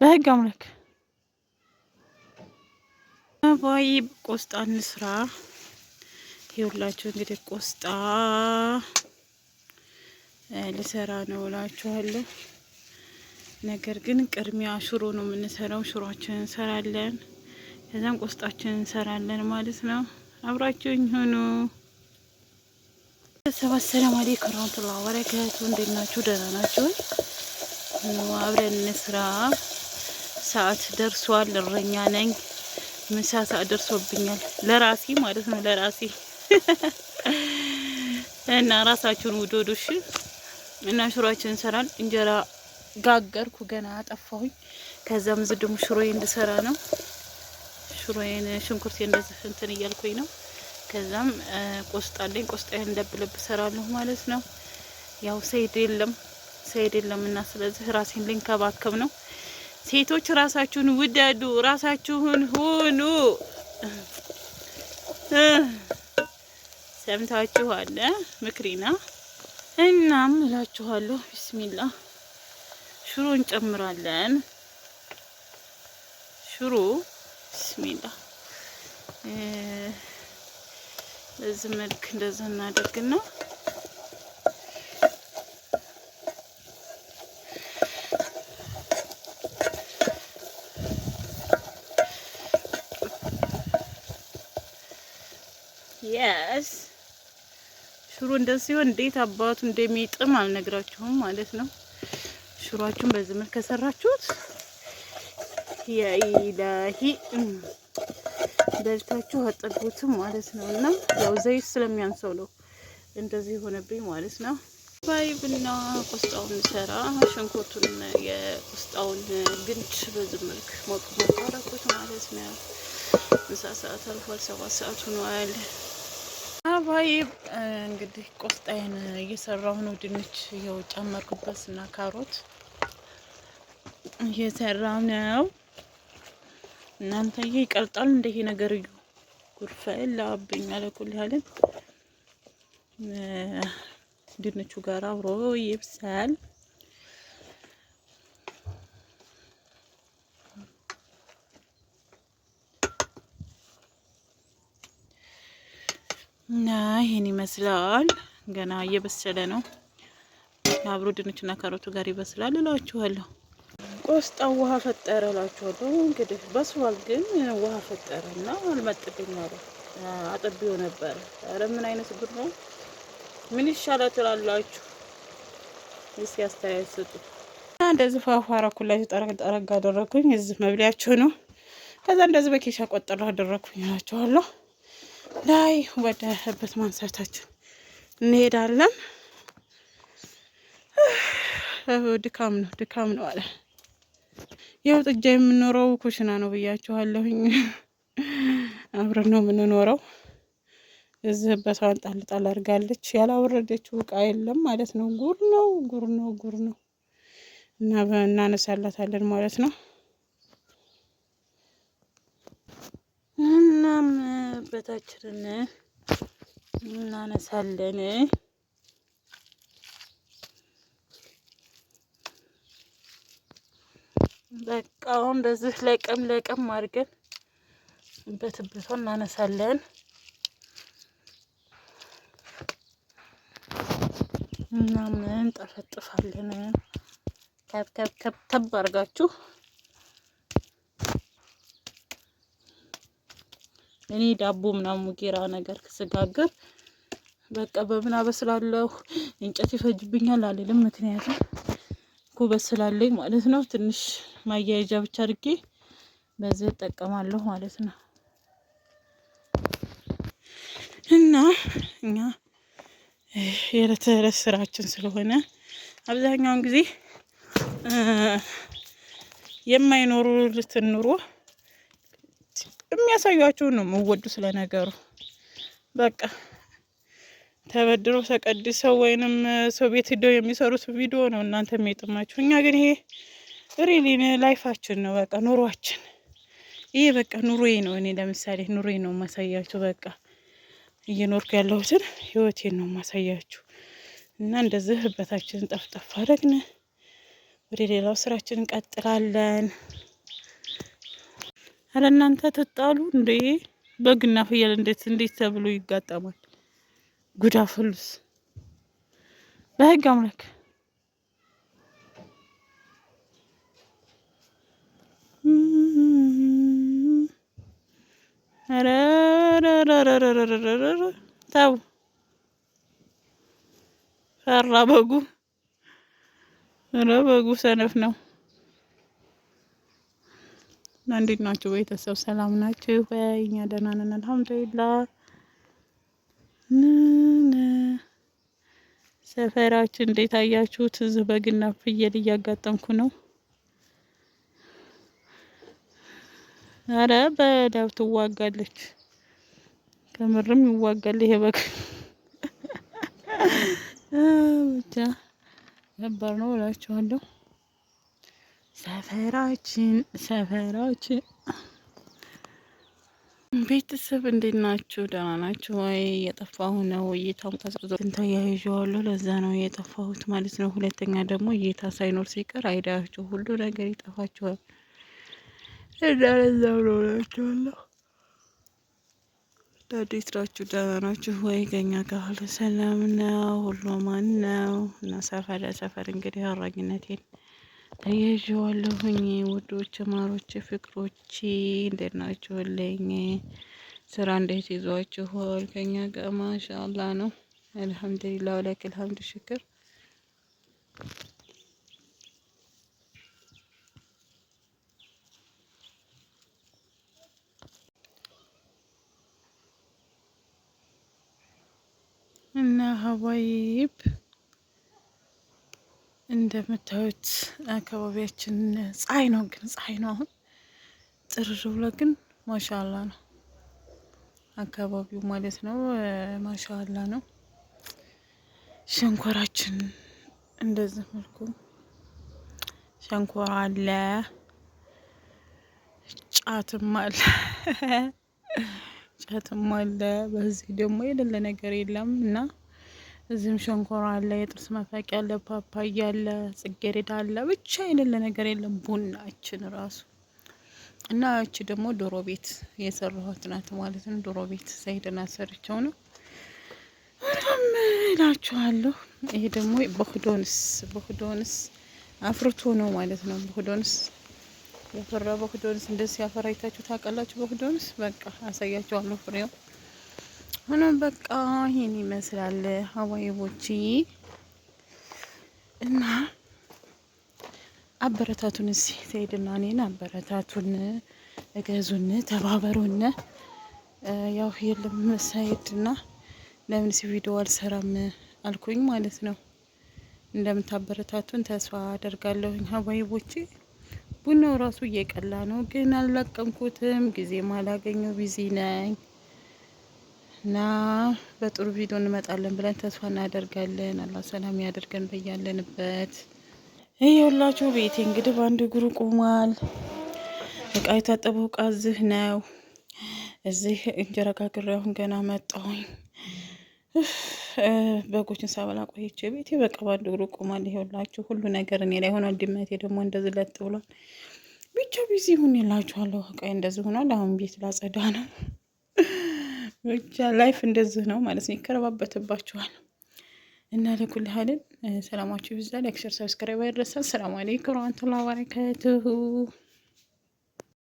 በህግ አምላክ አባይ ቆስጣ እንስራ። ይኸውላችሁ እንግዲህ ቆስጣ ልሰራ ነው እላችኋለሁ። ነገር ግን ቅድሚያ ሽሮ ነው የምንሰራው። ሽሮአችንን እንሰራለን፣ ከዛም ቆስጣችንን እንሰራለን ማለት ነው። አብራችሁኝ ሁኑ። ሰላም አለይኩም ወራህመቱላሂ ወበረካቱ። እንዴት ናችሁ? ደህና ናችሁ? አብረን እንስራ። ሰዓት ደርሷል። እረኛ ነኝ። ምሳ ሰዓት ደርሶብኛል። ለራሴ ማለት ነው፣ ለራሴ እና ራሳችሁን ውደዱሽ። እና ሽሮአችንን እንሰራን። እንጀራ ጋገርኩ ገና አጠፋሁኝ። ከዛም ዝድሙ ሽሮዬን እንድሰራ ነው። ሽሮዬን ሽንኩርቴ እንደዚህ እንትን እያልኩኝ ነው። ከዛም ቆስጣለኝ። ቆስጣዬን ለብለብ ሰራለሁ ማለት ነው። ያው ሰይድ የለም እና ስለዚህ ራሴን ልንከባከብ ነው። ሴቶች ራሳችሁን ውደዱ፣ ራሳችሁን ሁኑ። ሰምታችኋል ምክሪና። እናም እላችኋለሁ ቢስሚላህ ሽሮ እንጨምራለን። ሽሮ ቢስሚላህ በዚህ መልክ እንደዛ እናደርግና yes ሽሮ እንደዚህ ሲሆን እንዴት አባቱ እንደሚጥም አልነግራችሁም ማለት ነው። ሽሮአችሁን በዚህ መልክ ከሰራችሁት ያኢላሂ በልታችሁ አጠግቡትም ማለት ነው። እና ያው ዘይት ስለሚያንሰው ነው እንደዚህ ሆነብኝ ማለት ነው። ባይብና ቆስጣውን ሰራ ሽንኩርቱን የቆስጣውን ግንድ በዚህ መልክ ሞቅ አደረኩት ማለት ነው። ምሳ ሰዓት አልፏል። 7 ሰዓት ሆኗል። ባይብ እንግዲህ ቆስጣዬን እየሰራሁ ነው። ድንች ይኸው ጨመርኩበት እና ካሮት እየሰራሁ ነው። እናንተዬ ይቀልጣል እንደ ይሄ ነገር እዩ። ጉርፈል ላብኝ አለኩል ያለን ድንቹ ጋር አብሮ ይብሳል። እና ይሄን ይመስላል። ገና እየበሰለ ነው። አብሮ ድንችና ካሮቱ ጋር ይበስላል እላችኋለሁ። ቆስጣው ውሃ ፈጠረ እላችኋለሁ። እንግዲህ በስሏል፣ ግን ውሃ ፈጠረና አልመጥብኝ አለ። አጥቢው ነበር። ኧረ ምን አይነት ጉድ ነው! ምን ይሻላል ትላላችሁ? እስኪ አስተያየት ስጡ። እንደዚህ ፏፏራኩላችሁ ጠረግ አደረኩኝ። እዚህ መብሊያችሁ ነው። ከዛ እንደዚህ በኬሻ ቆጠራ አደረኩኝ እላችኋለሁ። ላይ ወደ ህበት ማንሳታችን እንሄዳለን። ድካም ነው አለ። ያው ጥጃ የምንኖረው ኩሽና ነው ብያችኋለሁኝ። አብረን ነው የምንኖረው። እዚህ ህበቷን ጣል አድርጋለች። ያላወረደችው እቃ የለም ማለት ነው። ጉር ነው እና እናነሳላታለን ማለት ነው። እናም በታችንን እናነሳለን። በቃ እንደዚህ ለቀም አድርገን በትብቷን እናነሳለን። እናም እንጠፈጥፋለን። ከብ አድርጋችሁ እኔ ዳቦ ምናምን ሙጌራ ነገር ስጋግር በቃ በምን አበስላለሁ፣ እንጨት ይፈጅብኛል አልልም። ምክንያቱም ኩበት ስላለኝ ማለት ነው። ትንሽ ማያያዣ ብቻ አድርጌ በዚህ እጠቀማለሁ ማለት ነው። እና እኛ የዕለት ተዕለት ስራችን ስለሆነ አብዛኛውን ጊዜ የማይኖሩትን ኑሮ የሚያሳዩአችሁን ነው የምወዱ ስለነገሩ። በቃ ተበድረው ተቀድሰው ወይንም ሰው ቤት ሄደው የሚሰሩት ቪዲዮ ነው እናንተ የሚጥማችሁ። እኛ ግን ይሄ ሪሊ ላይፋችን ነው፣ በቃ ኑሯችን። ይሄ በቃ ኑሮዬ ነው። እኔ ለምሳሌ ኑሮዬ ነው ማሳያችሁ። በቃ እየኖርኩ ያለሁትን ህይወቴን ነው ማሳያችሁ። እና እንደዚህ ህበታችንን ጠፍጠፍ አደረግን። ወደ ሌላው ስራችን እንቀጥላለን። አረ እናንተ ትጣሉ እንዴ? በግና ፍየል እንዴት ተብሎ ይጋጠማል? ጉዳ ፍሉስ በህግ አምላክ ተው ፈራ በጉ። ኧረ በጉ ሰነፍ ነው። እንዴት ናችሁ ቤተሰብ? ሰላም ናችሁ? እኛ ደህና ነን አልሐምዱሊላህ። ሰፈራችን እንዴት አያችሁት? እዚህ በግና ፍየል እያጋጠምኩ ነው። አረ በዳው ትዋጋለች። ከምርም ይዋጋል ይሄ በግ። ብቻ ነበር ነው እላችኋለሁ። ሰፈራችን ቤተሰብ እንዴት ናችሁ? ደህና ናችሁ ወይ? የጠፋሁ ነው። እይታም ቀዝቅዞ ተያይዤዋለሁ። ለዛ ነው የጠፋሁት ማለት ነው። ሁለተኛ ደግሞ እይታ ሳይኖር ሲቀር አይዳችሁ ሁሉ ነገር ይጠፋችኋል። ለዛው ነው እላችኋለሁ። እንዴት ናችሁ? ደህና ናችሁ ወይ? ከእኛ ጋር ሁሉ ሰላም ነው፣ ሁሉ ማን ነው እና ሰፈር እንግዲህ አራጊነቴን ተያይዤዋለሁኝ። ውዶች፣ ማሮች፣ ፍቅሮቼ እንዴት ናችሁልኝ? ስራ እንዴት ይዟችኋል? ከእኛ ጋር ማሻአላ ነው። አልሐምዱሊላህ ወለከል ሐምድ ሽክር። እና ሀባይብ እንደምታዩት አካባቢያችን ፀሐይ ነው፣ ግን ፀሐይ ነው አሁን ጥር ብሎ ግን ማሻአላ ነው አካባቢው ማለት ነው። ማሻአላ ነው። ሸንኮራችን እንደዚህ መልኩ ሸንኮራ አለ፣ ጫትም አለ ጫትም አለ። በዚህ ደግሞ የሌለ ነገር የለም እና እዚህም ሸንኮራ አለ፣ የጥርስ መፋቂያ አለ፣ ፓፓያ አለ፣ ጽጌረዳ አለ። ብቻ የሌለ ነገር የለም። ቡናችን ራሱ እና እቺ ደግሞ ዶሮ ቤት የሰራኋት ናት ማለት ነው። ዶሮ ቤት ዘይድና ሰርቸው ነው እላችኋለሁ። ይሄ ደግሞ በክዶንስ አፍርቶ ነው ማለት ነው። በክዶንስ ያፈራ በክዶንስ እንደዚህ ያፈራ አይታችሁ ታውቃላችሁ? በክዶንስ በቃ አሳያችኋለሁ ፍሬው ሆኖም በቃ ይሄን ይመስላል ሀዋይቦቼ። እና አበረታቱን፣ እዚህ ሰይድና እኔን አበረታቱን፣ እገዙን፣ ተባበሩን። ያው የለም ሰይድና ለምን ቪዲዮ አልሰራም አልኩኝ ማለት ነው። እንደምታበረታቱን ተስፋ አደርጋለሁኝ ሀዋይቦቼ። ቡናው ራሱ እየቀላ ነው፣ ግን አልለቀምኩትም። ጊዜም አላገኘው ቢዚ ነኝ። እና በጥሩ ቪዲዮ እንመጣለን ብለን ተስፋ እናደርጋለን። አላህ ሰላም ያደርገን በያለንበት። ይኸውላችሁ ቤቴ እንግዲህ በአንድ እግሩ ቆሟል። እቃ የታጠበው እቃ እዚህ ነው። እዚህ እንጀራ ጋግሬ አሁን ገና መጣሁኝ። በጎችን ሳበላ ቆይቼ ቤቴ በቃ በአንድ እግሩ ቆሟል። ይኸውላችሁ ሁሉ ነገር እኔ ላይ ሆኗል። ድመቴ ደግሞ እንደዚህ ለጥ ብሏል። ብቻ ቢዚ ሁን ይላችኋለሁ። እቃ እንደዚህ ሆኗል። አሁን ቤት ላጸዳ ነው። ብቻ ላይፍ እንደዚህ ነው ማለት ነው። ይከረባበትባችኋል። እና ለኩል ሀልን ሰላማችሁ ይብዛ። ላይክ፣ ሸር፣ ሰብስክራይብ አይረሳ። ሰላም አለይኩም ወራህመቱላሂ ወበረካቱሁ።